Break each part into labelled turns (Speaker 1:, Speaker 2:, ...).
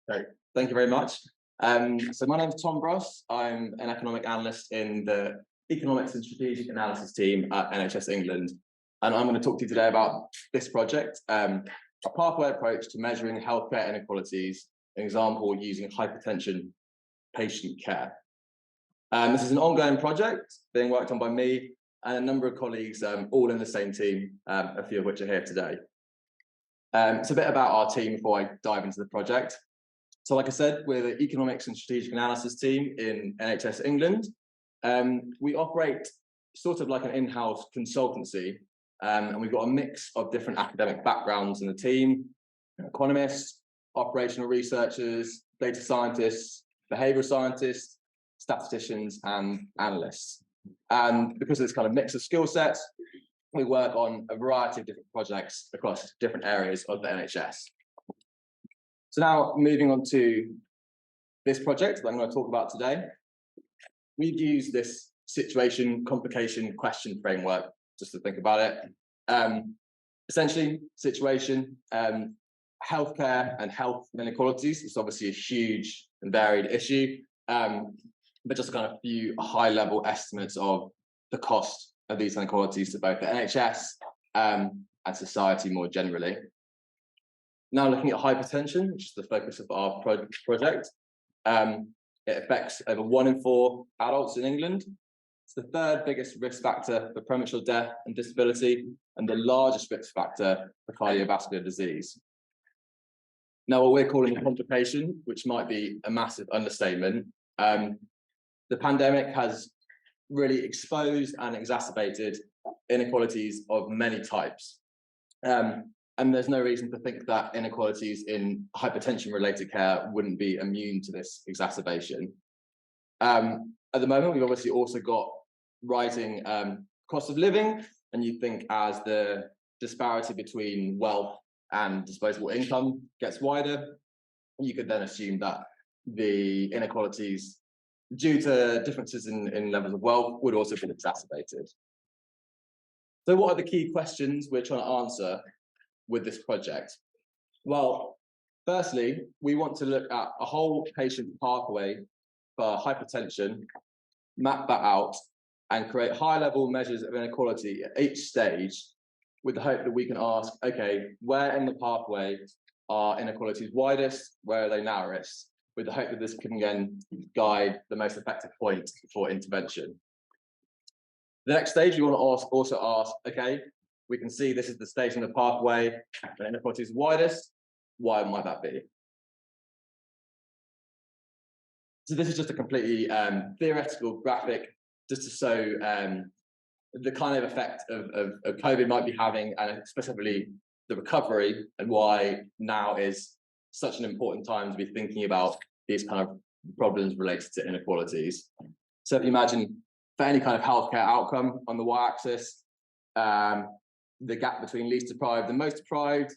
Speaker 1: Great. Thank you very much. So my name is Tom Bruss. I'm an economic analyst in the Economics and Strategic Analysis team at NHS England. And I'm going to talk to you today about this project, a pathway approach to measuring healthcare inequalities, an example using hypertension patient care. This is an ongoing project being worked on by me and a number of colleagues, all in the same team, a few of which are here today. It's a bit about our team before I dive into the project. So like I said, we're the Economics and Strategic Analysis team in NHS England. We operate sort of like an in-house consultancy, and we've got a mix of different academic backgrounds in the team: economists, operational researchers, data scientists, behavioural scientists, statisticians, and analysts. And because of this kind of mix of skill sets, we work on a variety of different projects across different areas of the NHS. So now moving on to this project that I'm going to talk about today, we've used this situation, complication, question framework just to think about it. Essentially, situation, healthcare and health inequalities is obviously a huge and varied issue, but just kind of a few high-level estimates of the cost of these inequalities to both the NHS and society more generally. Now looking at hypertension, which is the focus of our project, it affects over 1 in 4 adults in England. It's the third biggest risk factor for premature death and disability, and the largest risk factor for cardiovascular disease. Now, what we're calling a complication, which might be a massive understatement, the pandemic has really exposed and exacerbated inequalities of many types. And there's no reason to think that inequalities in hypertension-related care wouldn't be immune to this exacerbation. At the moment, we've obviously also got rising cost of living, and you think as the disparity between wealth and disposable income gets wider, you could then assume that the inequalities due to differences in levels of wealth would also be exacerbated. So what are the key questions we're trying to answer with this project? Well, firstly, we want to look at a whole patient pathway for hypertension, map that out, and create high-level measures of inequality at each stage, with the hope that we can ask, okay, where in the pathway are inequalities widest, where are they narrowest, with the hope that this can again guide the most effective point for intervention. The next stage, we want to also ask, okay, we can see this is the stage in the pathway where inequality is widest. Why might that be? So this is just a completely theoretical graphic just to show the kind of effect of COVID might be having, and specifically the recovery, and why now is such an important time to be thinking about these kind of problems related to inequalities. So if you imagine for any kind of healthcare outcome on the y-axis, the gap between least deprived and most deprived,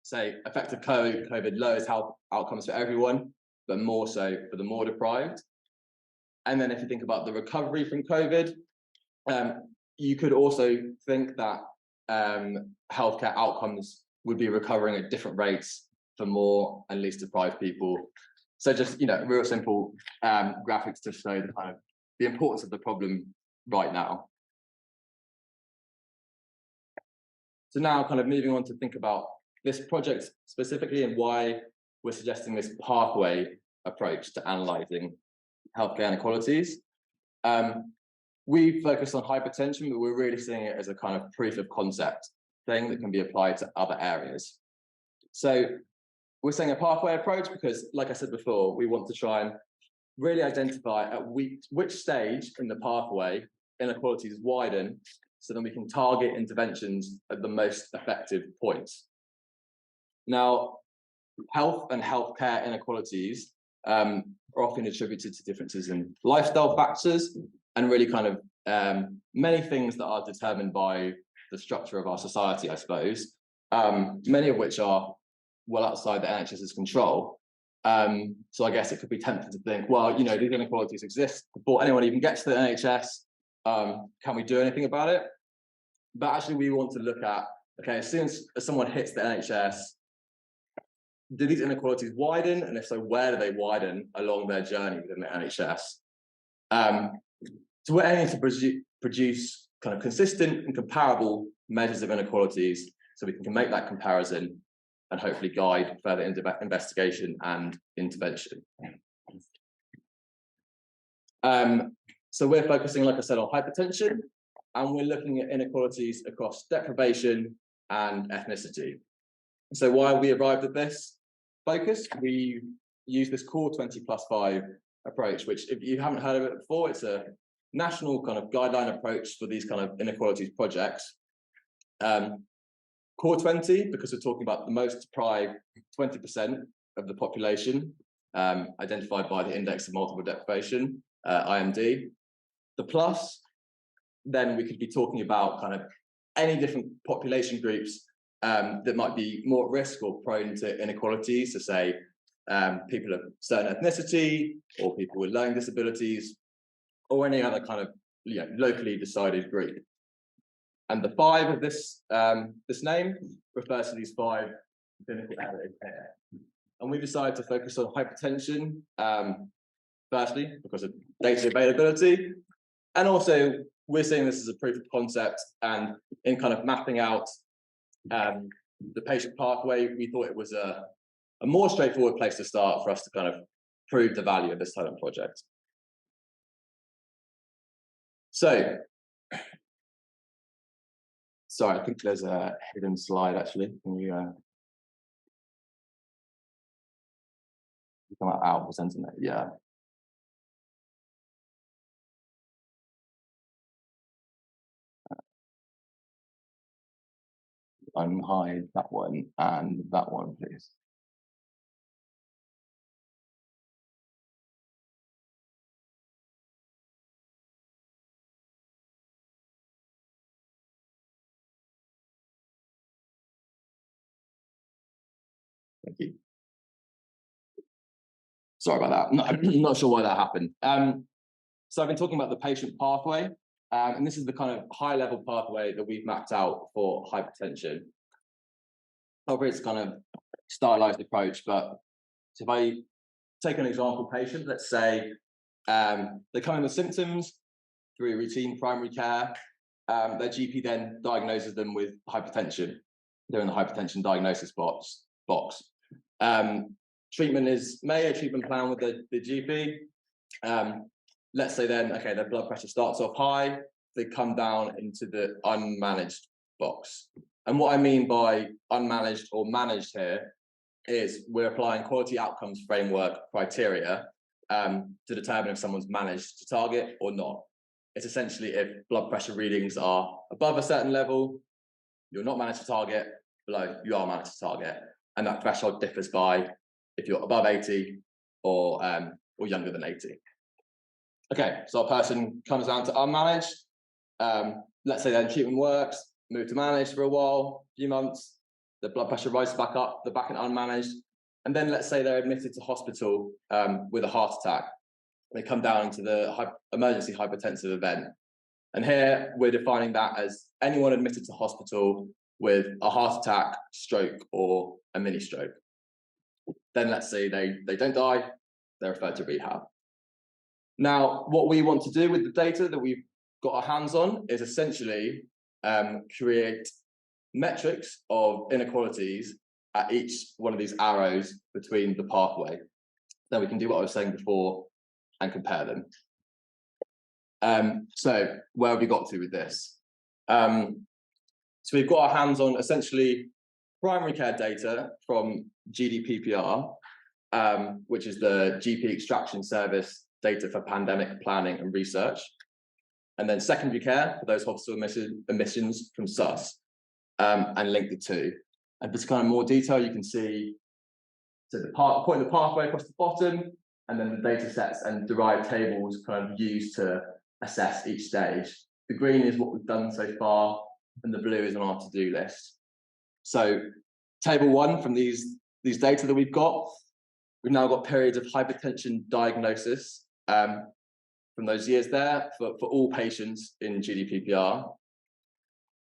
Speaker 1: say effective COVID lowers health outcomes for everyone, but more so for the more deprived. And then if you think about the recovery from COVID, you could also think that healthcare outcomes would be recovering at different rates for more and least deprived people. So just, real simple graphics to show the kind of the importance of the problem right now. So now kind of moving on to think about this project specifically and why we're suggesting this pathway approach to analysing healthcare inequalities. We focus on hypertension, but we're really seeing it as a kind of proof of concept thing that can be applied to other areas. So we're saying a pathway approach because, like I said before, we want to try and really identify at which stage in the pathway inequalities widen, so then we can target interventions at the most effective points. Now, health and healthcare inequalities are often attributed to differences in lifestyle factors and really kind of many things that are determined by the structure of our society, I suppose, many of which are well outside the NHS's control. So I guess it could be tempting to think, well, these inequalities exist before anyone even gets to the NHS. Can we do anything about it? But actually, we want to look at, okay, as soon as someone hits the NHS, do these inequalities widen? And if so, where do they widen along their journey within the NHS? So we're aiming to produce kind of consistent and comparable measures of inequalities so we can make that comparison and hopefully guide further investigation and intervention. So we're focusing, like I said, on hypertension, and we're looking at inequalities across deprivation and ethnicity. So why we arrived at this focus, we use this core 20+5 approach, which if you haven't heard of it before, it's a national kind of guideline approach for these kind of inequalities projects. Core 20, because we're talking about the most deprived 20% of the population, identified by the Index of Multiple Deprivation, IMD. The plus, then we could be talking about kind of any different population groups that might be more at risk or prone to inequalities, so say people of certain ethnicity or people with learning disabilities or any other kind of locally decided group. And the 5 of this this name refers to these 5 clinical areas here. And we decided to focus on hypertension, firstly, because of data availability. And also, we're seeing this as a proof of concept, and in kind of mapping out the patient pathway, we thought it was a more straightforward place to start for us to kind of prove the value of this type of project. So, sorry, I think there's a hidden slide actually. Can you come out presenting that? Yeah. Unhide that one and that one, please. Thank you. Sorry about that. I'm not sure why that happened. So I've been talking about the patient pathway, and this is the kind of high-level pathway that we've mapped out for hypertension. Probably it's kind of stylized approach, but if I take an example patient, let's say they come in with symptoms through routine primary care, their GP then diagnoses them with hypertension. They're in the hypertension diagnosis box. Treatment is made, a treatment plan with the GP. Let's say then, okay, their blood pressure starts off high, they come down into the unmanaged box. And what I mean by unmanaged or managed here is we're applying quality outcomes framework criteria to determine if someone's managed to target or not. It's essentially if blood pressure readings are above a certain level, you're not managed to target, below, you are managed to target. And that threshold differs by if you're above 80 or younger than 80. Okay, so a person comes down to unmanaged. Let's say then treatment works, move to managed for a while, a few months, the blood pressure rises back up, they're back in unmanaged. And then let's say they're admitted to hospital with a heart attack. They come down into the emergency hypertensive event. And here we're defining that as anyone admitted to hospital with a heart attack, stroke, or a mini stroke. Then let's say they don't die, they're referred to rehab. Now, what we want to do with the data that we've got our hands on is essentially create metrics of inequalities at each one of these arrows between the pathway. Then we can do what I was saying before and compare them. So where have we got to with this? So we've got our hands on essentially primary care data from GDPPR, which is the GP extraction service data for pandemic planning and research. And then secondary care for those hospital admissions from SUS, and link the two. And for kind of more detail, you can see so putting the pathway across the bottom, and then the data sets and derived tables kind of used to assess each stage. The green is what we've done so far, and the blue is on our to-do list. So table 1 from these data that we've now got periods of hypertension diagnosis from those years there for all patients in GDPPR.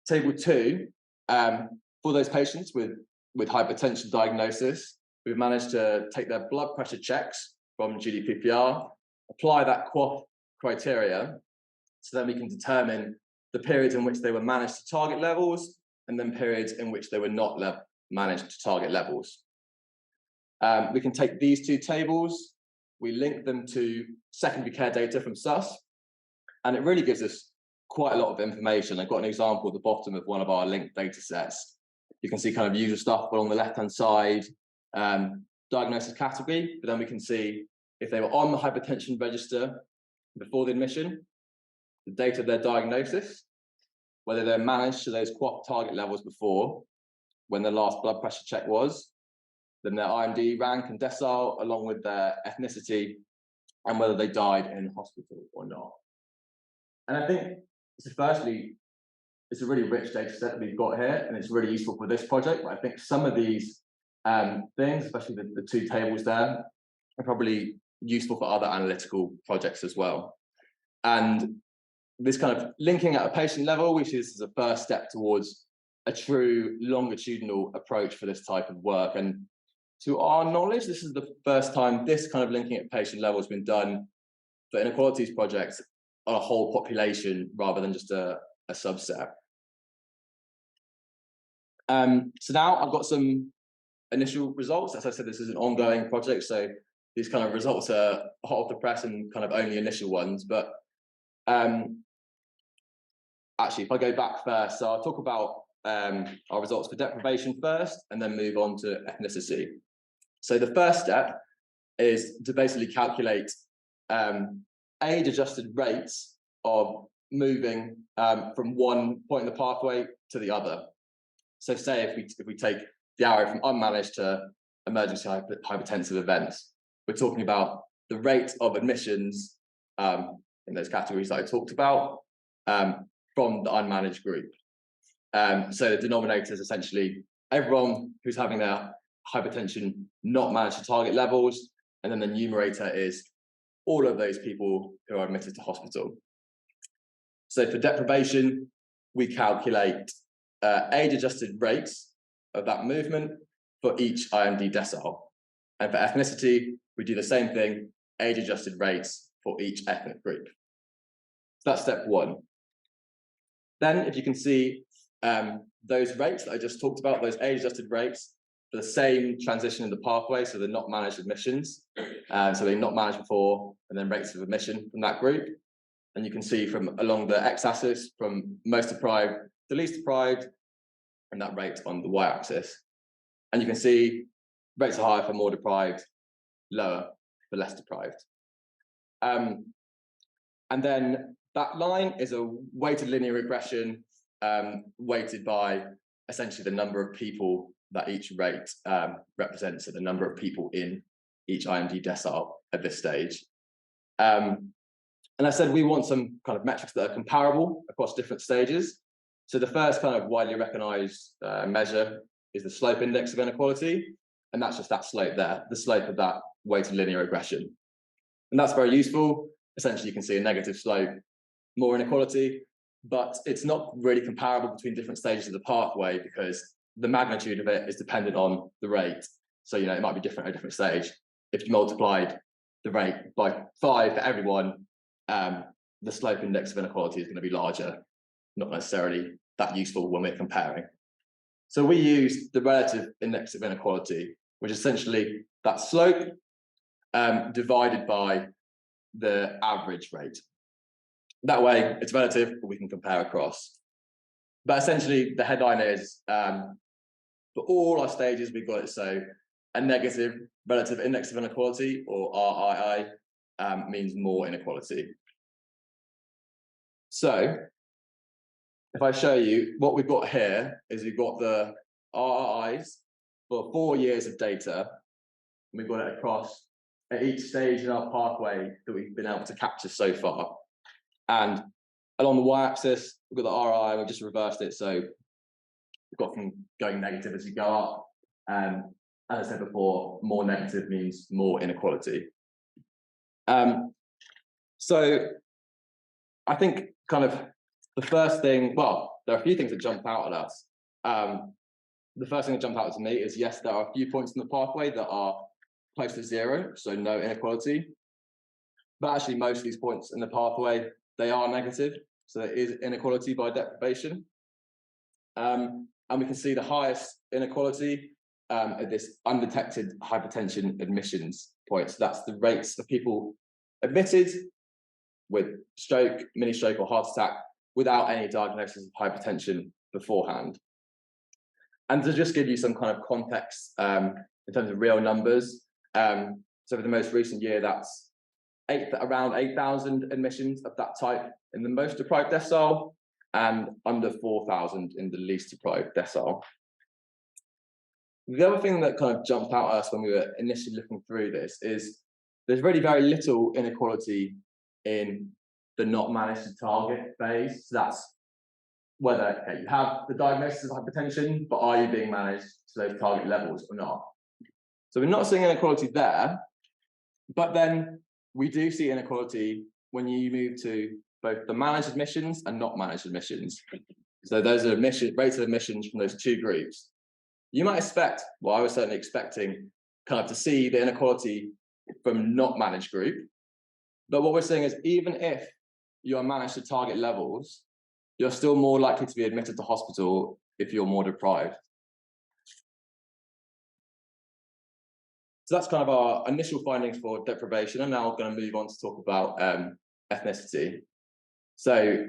Speaker 1: Table 2, for those patients with hypertension diagnosis, we've managed to take their blood pressure checks from GDPR, apply that QOF criteria, so then we can determine the periods in which they were managed to target levels and then periods in which they were not managed to target levels. We can take these two tables, we link them to secondary care data from SUS, and it really gives us quite a lot of information. I've got an example at the bottom of one of our linked data sets. You can see kind of usual stuff along the left-hand side, diagnosis category, but then we can see if they were on the hypertension register before the admission, the date of their diagnosis, whether they're managed to those QOF target levels before, when their last blood pressure check was, then their IMD rank and decile, along with their ethnicity, and whether they died in hospital or not. And I think, firstly, it's a really rich data set that we've got here, and it's really useful for this project. But I think some of these things, especially the two tables there, are probably useful for other analytical projects as well. And this kind of linking at a patient level, which is a first step towards a true longitudinal approach for this type of work. And to our knowledge, this is the first time this kind of linking at patient level has been done for inequalities projects on a whole population rather than just a subset. So now I've got some initial results. As I said, this is an ongoing project, so these kind of results are hot off the press and kind of only initial ones. But actually, if I go back first, so I'll talk about our results for deprivation first, and then move on to ethnicity. So the first step is to basically calculate age-adjusted rates of moving from one point in the pathway to the other. So say if we take the arrow from unmanaged to emergency hypertensive events, we're talking about the rate of admissions in those categories that I talked about from the unmanaged group. So the denominator is essentially everyone who's having their hypertension not managed to target levels, and then the numerator is all of those people who are admitted to hospital. So for deprivation, we calculate age-adjusted rates of that movement for each IMD decile. And for ethnicity, we do the same thing, age-adjusted rates for each ethnic group. So that's step one. Then, if you can see those rates that I just talked about, those age-adjusted rates for the same transition in the pathway, so they're not managed admissions, so they're not managed before, and then rates of admission from that group. And you can see from along the x-axis, from most deprived to least deprived, and that rate on the y-axis. And you can see rates are higher for more deprived, lower for less deprived. And then that line is a weighted linear regression, weighted by essentially the number of people that each rate represents, so the number of people in each IMD decile at this stage. And I said we want some kind of metrics that are comparable across different stages. So the first kind of widely recognized measure is the slope index of inequality, and that's just that slope there, the slope of that weighted linear regression. And that's very useful. Essentially, you can see a negative slope, more inequality, but it's not really comparable between different stages of the pathway because the magnitude of it is dependent on the rate. So, you know, it might be different at a different stage. If you multiplied the rate by 5 for everyone, the slope index of inequality is going to be larger, not necessarily that useful when we're comparing. So we use the relative index of inequality, which is essentially that slope divided by the average rate. That way, it's relative, but we can compare across. But essentially, the headline is, for all our stages, we've got it so a negative relative index of inequality, or RII, means more inequality. So, if I show you, what we've got here is we've got the RIIs for 4 years of data, and we've got it across at each stage in our pathway that we've been able to capture so far. And along the y-axis, we've got the RI, we've just reversed it, so we've got from going negative as you go up. As I said before, more negative means more inequality. So I think kind of the first thing, well, there are a few things that jump out at us. the first thing that jumped out to me is, yes, there are a few points in the pathway that are close to zero, so no inequality. But actually, most of these points in the pathway, they are negative, so there is inequality by deprivation. And we can see the highest inequality at this undetected hypertension admissions point. So that's the rates of people admitted with stroke, mini stroke, or heart attack without any diagnosis of hypertension beforehand. And to just give you some kind of context in terms of real numbers, so for the most recent year, that's around 8,000 admissions of that type in the most deprived decile, and under 4,000 in the least deprived decile. The other thing that kind of jumped out at us when we were initially looking through this is there's really very little inequality in the not managed to target phase. So that's whether you have the diagnosis of hypertension, but are you being managed to those target levels or not? So we're not seeing inequality there, but then we do see inequality when you move to both the managed admissions and not managed admissions. So those are rates of admissions from those two groups. You might expect, well, I was certainly expecting kind of to see the inequality from not managed group. But what we're saying is, even if you are managed to target levels, you're still more likely to be admitted to hospital if you're more deprived. So that's kind of our initial findings for deprivation. And now I'm going to move on to talk about ethnicity. So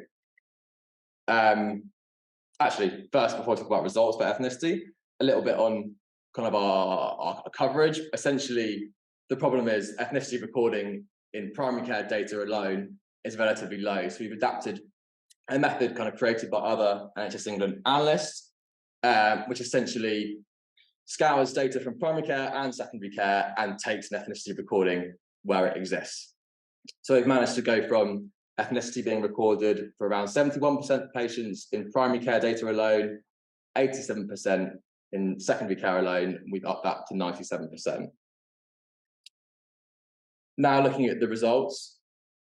Speaker 1: actually, first, before I talk about results for ethnicity, a little bit on kind of our coverage. Essentially, the problem is ethnicity recording in primary care data alone is relatively low. So we've adapted a method kind of created by other NHS England analysts, which essentially scours data from primary care and secondary care and takes an ethnicity recording where it exists. So we've managed to go from ethnicity being recorded for around 71% of patients in primary care data alone, 87% in secondary care alone. We've upped that to 97%. Now looking at the results,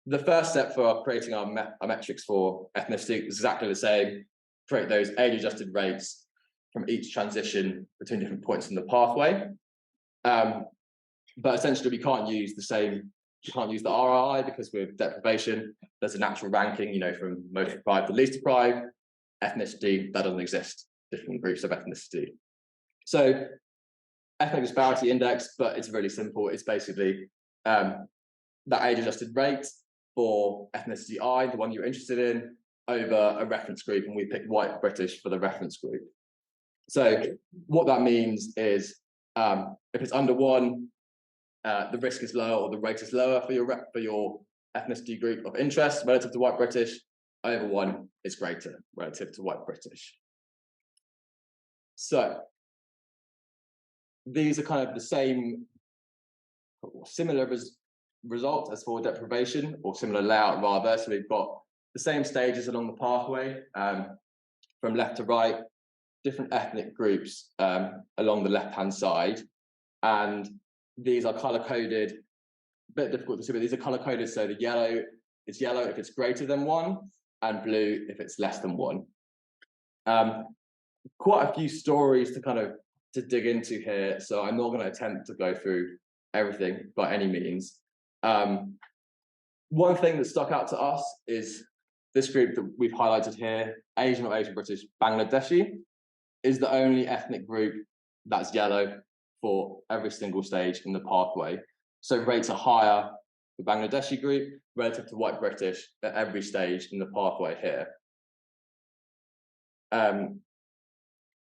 Speaker 1: the first step for creating our metrics for ethnicity is exactly the same: create those age-adjusted rates from each transition between different points in the pathway. But essentially, we can't use the RRI because with deprivation, there's a natural ranking, from most deprived to least deprived. Ethnicity, that doesn't exist, different groups of ethnicity. So ethnic disparity index, but it's really simple. It's basically that age-adjusted rate for ethnicity I, the one you're interested in, over a reference group, and we picked white British for the reference group. So what that means is if it's under 1, the risk is lower, or the rate is lower for your ethnicity group of interest relative to white British. Over 1 is greater relative to white British. So these are kind of the same, similar results as for deprivation, or similar layout rather. So we've got the same stages along the pathway, from left to right, different ethnic groups along the left-hand side, and these are color-coded. A bit difficult to see, but these are color-coded. So the yellow is yellow if it's greater than 1, and blue if it's less than 1. Quite a few stories to dig into here, so I'm not going to attempt to go through everything by any means. One thing that stuck out to us is this group that we've highlighted here, Asian or Asian British Bangladeshi, is the only ethnic group that's yellow for every single stage in the pathway. So rates are higher for Bangladeshi group relative to white British at every stage in the pathway here.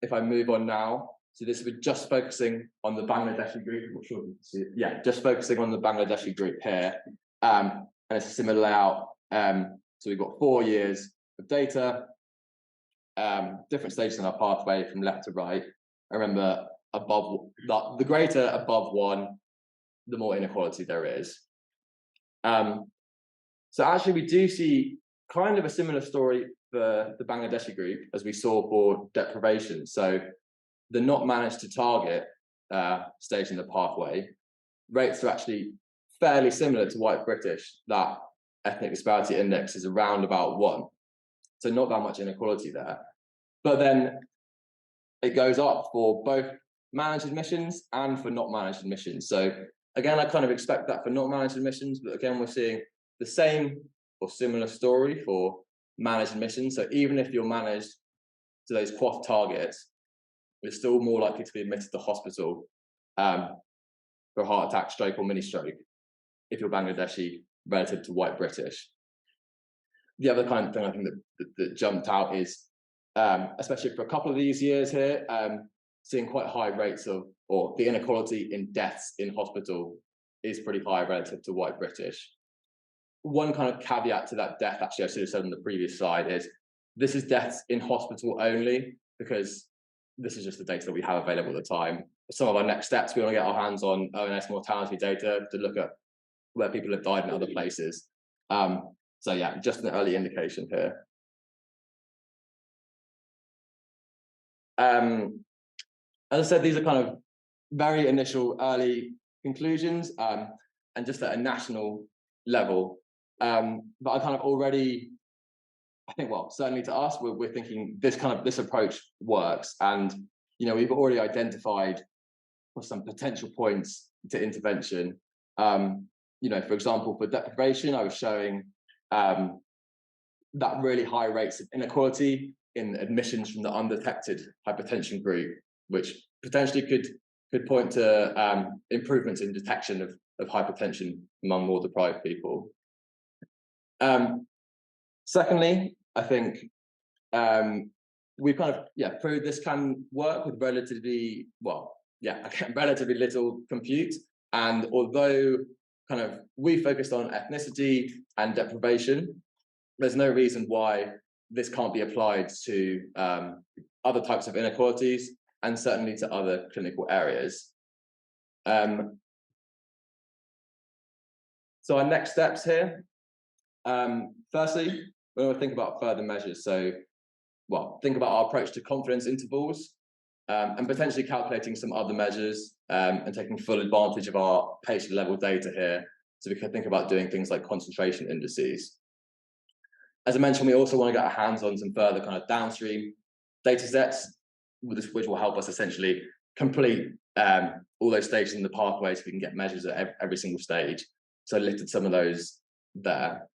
Speaker 1: If I move on now, so this we're just focusing on the Bangladeshi group. I'm not sure if you can see it. Yeah, just focusing on the Bangladeshi group here. And it's a similar layout. So we've got 4 years of data, different stages in our pathway from left to right. I remember the greater above 1, the more inequality there is. So actually, we do see kind of a similar story for the Bangladeshi group as we saw for deprivation. So the not managed to target stage in the pathway, rates are actually fairly similar to white British. That ethnic disparity index is around about 1. So not that much inequality there. But then it goes up for both managed admissions and for not managed admissions. So again, I kind of expect that for not managed admissions, but again, we're seeing the same or similar story for managed admissions. So even if you're managed to those QOF targets, you're still more likely to be admitted to hospital for a heart attack, stroke, or mini stroke if you're Bangladeshi relative to white British. The other kind of thing I think that jumped out is, especially for a couple of these years here, seeing quite high rates of, or the inequality in deaths in hospital is pretty high relative to white British. One kind of caveat to that death, actually, I should have said on the previous slide, is this is deaths in hospital only, because this is just the data that we have available at the time. Some of our next steps, we want to get our hands on ONS mortality data to look at where people have died in other places. So yeah, just an early indication here. As I said, these are kind of very initial early conclusions, and just at a national level. But I kind of already, I think, well, certainly to us, we're thinking this approach works, and we've already identified some potential points to intervention. For example, for deprivation, I was showing that really high rates of inequality in admissions from the undetected hypertension group, which potentially could point to improvements in detection of hypertension among more deprived people. Secondly, I think we've kind of proved this can work with relatively little compute. And although kind of we focused on ethnicity and deprivation, there's no reason why this can't be applied to other types of inequalities and certainly to other clinical areas. So our next steps here, firstly, we want to think about further measures. So, think about our approach to confidence intervals, and potentially calculating some other measures, and taking full advantage of our patient level data here. So we can think about doing things like concentration indices. As I mentioned, we also want to get our hands on some further kind of downstream data sets, which will help us essentially complete all those stages in the pathway, so we can get measures at every single stage. So I listed some of those there.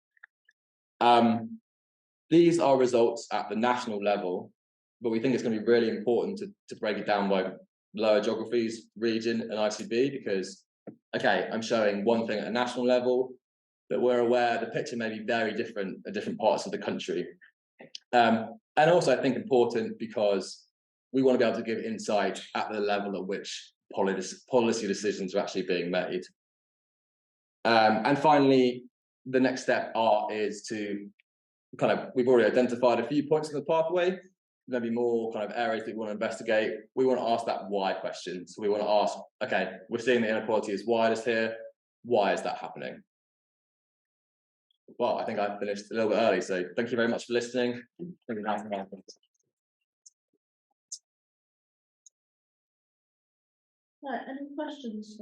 Speaker 1: These are results at the national level, but we think it's going to be really important to break it down by lower geographies, region, and ICB, because, okay, I'm showing one thing at a national level, but we're aware the picture may be very different at different parts of the country. And also, I think important because we want to be able to give insight at the level at which policy decisions are actually being made. And finally, the next step is to we've already identified a few points in the pathway, maybe more kind of areas that we want to investigate. We want to ask that why question. So we want to ask, okay, we're seeing the inequality is widest here. Why is that happening? Well, I think I finished a little bit early, so thank you very much for listening.
Speaker 2: Right, any questions?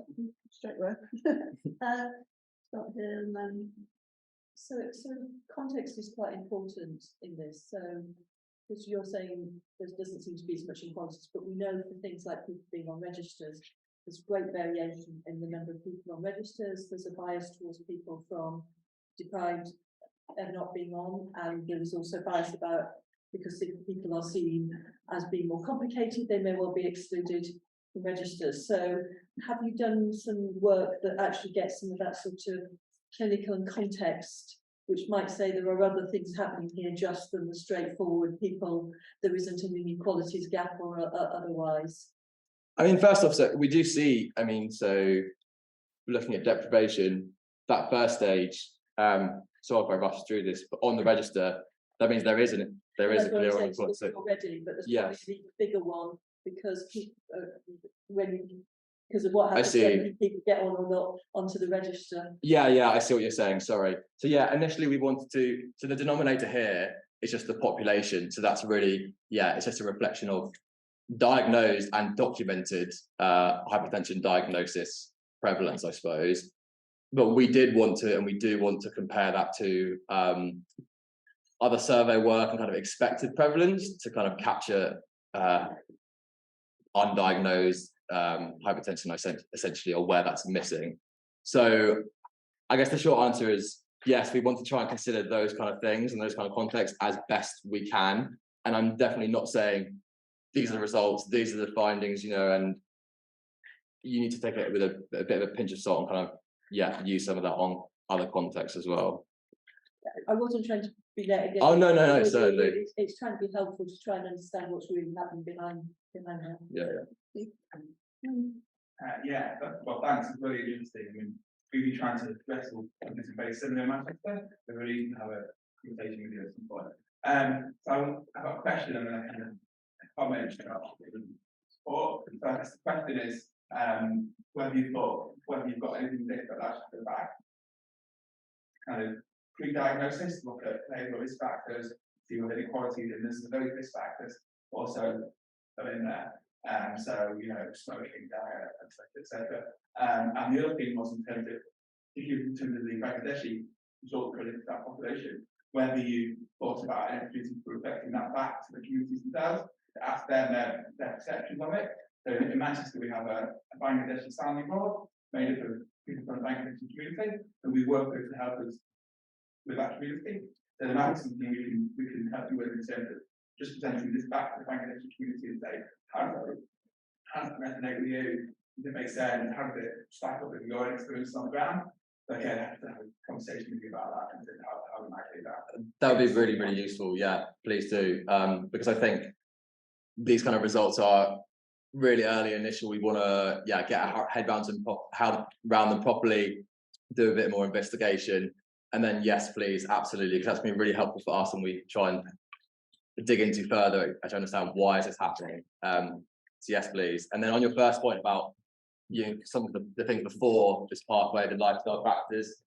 Speaker 2: Straight away. Start here and then. So context is quite important in this. So, because you're saying there doesn't seem to be as much inequalities, but we know for things like people being on registers, there's great variation in the number of people on registers. There's a bias towards people from deprived and not being on, and there is also bias about because people are seen as being more complicated, they may well be excluded from registers. So, have you done some work that actually gets some of that sort of clinical and context, which might say there are other things happening here just than the straightforward people, there isn't an inequalities gap or otherwise?
Speaker 1: I mean, first off, so we do see, so looking at deprivation, that first stage, sorry if I rushed through this, but on the register, that means there is a clear inequality
Speaker 2: already, but there's probably an even bigger one because because of what happens when people get on or not onto the register.
Speaker 1: Yeah, I see what you're saying, sorry. So yeah, initially we wanted to, so the denominator here is just the population. So that's really, it's just a reflection of diagnosed and documented hypertension diagnosis prevalence, I suppose. But we did want to, and we do want to compare that to other survey work and kind of expected prevalence to kind of capture undiagnosed hypertension essentially, or where that's missing. So I guess the short answer is yes, we want to try and consider those kind of things and those kind of contexts as best we can. And I'm definitely not saying these are the results, these are the findings, and you need to take it with a bit of a pinch of salt and kind of, use some of that on other contexts as well.
Speaker 2: I wasn't trying to be there again.
Speaker 1: Oh, no, certainly.
Speaker 2: It's trying to be helpful to try and understand what's really happening behind that.
Speaker 3: Well, thanks. It's really interesting. I mean, we've been trying to address all of this in very similar in Manchester. We're really to have a conversation with you at some point. So I've got a question and then I kind of comment about support. So I guess the question is whether you've got anything different that should go back. Kind of pre-diagnosis, look at behavioural risk factors, see what inequalities in this, those risk factors also are in there. So, smoking, diet, etc. And the other thing was in terms of the Bangladeshi result related to that population, whether you thought about any for reflecting that back to the communities themselves, to ask them their perceptions of it. So in Manchester, we have a Bangladeshi sounding board made up of people from the Bangladeshi community, and we work with to help us with that community. So there might be something we can help you with in terms of just presenting this back to the Bangladeshi community and say, how does that resonate with you? Does it make sense? How does it stack up with your experience on the ground? Again, I have to have a conversation with you about that and how we might do that.
Speaker 1: That would be really, really useful. Yeah, please do. Because I think these kind of results are really early initial. We want to get our head around them properly, do a bit more investigation, and then yes, please, absolutely, because that's been really helpful for us, and we try and dig into further to understand why is this happening. So yes, please. And then on your first point about some of the things before this pathway, the lifestyle factors,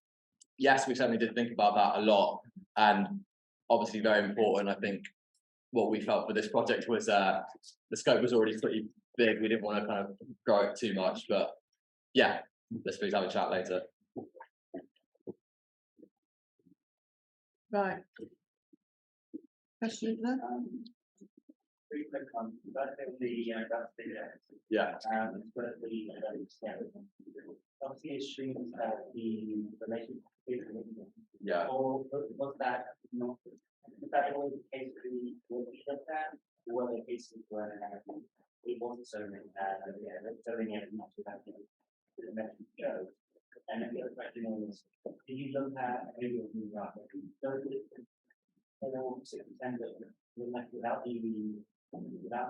Speaker 1: yes, we certainly did think about that a lot, and obviously very important. I think what we felt for this project was the scope was already pretty big. We didn't want to kind of grow it too much, but yeah, let's please have a chat later.
Speaker 2: Right. Question there?
Speaker 1: Yeah.
Speaker 4: Obviously, it streams the relationship.
Speaker 1: Yeah.
Speaker 4: Or was that not? Is that always the case what we looked at? Or were there cases where it wasn't so many? So many of them not the message shows. And then the other question is, did you look at maybe without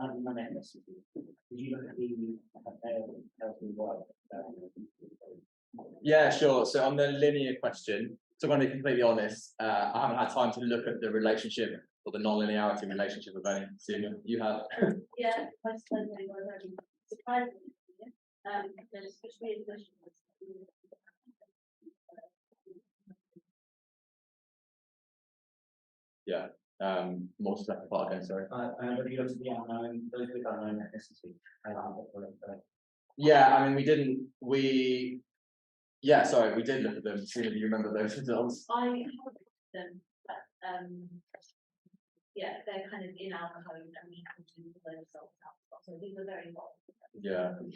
Speaker 4: non-ethnicity? Did you look at the healthy world?
Speaker 1: Yeah, sure. So on the linear question, so I'm going to be completely honest, I haven't had time to look at the relationship or the non-linearity relationship of any. You have?
Speaker 2: Yeah, I certainly was surprised. Especially in questions.
Speaker 1: Yeah. More second part again, sorry.
Speaker 4: But you looked at the unknown, those with unknown ethnicity.
Speaker 1: Yeah, I mean, we did look at them. Do you remember those results?
Speaker 2: I have them, but they're kind of in our code and we can do the results out. So these are very important.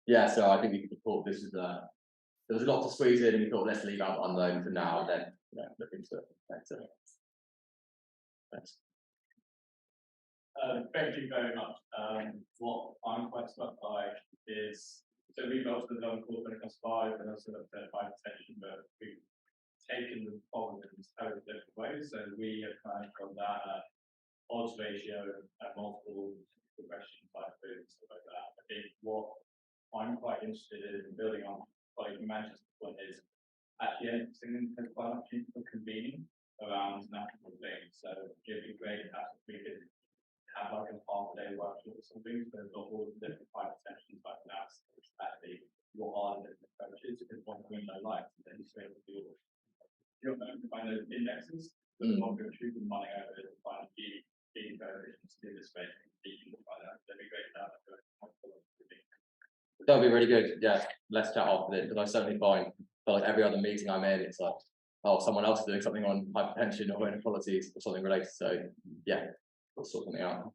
Speaker 1: Yeah, so I think we could report this is there was a lot to squeeze in, and we thought let's leave out unknown for now and then look into it later. Thanks.
Speaker 5: Thank you very much. What I'm quite struck by is, so we've also done core clinical 5 and also looked at hypertension, but we've taken the problem in totally different ways. So we have kind of got that odds ratio and multiple progression type food and stuff like that. I think what I'm quite interested in building on what you mentioned is actually interesting in quite a few people convening around natural things. So it'd be great if we could have like a half-day workshop or something, so there's all the different hypertension type labs. Actually, what are the different approaches? Because one thing I like is that you straight to you don't know to find those indexes, but not going through them running over it and find the variations to this space and find out. That'd be great to have.
Speaker 1: That would be really good. Yeah, let's chat after this, because I certainly find like every other meeting I'm in, it's like, oh, someone else is doing something on hypertension or inequalities or something related. So yeah, we'll sort something out.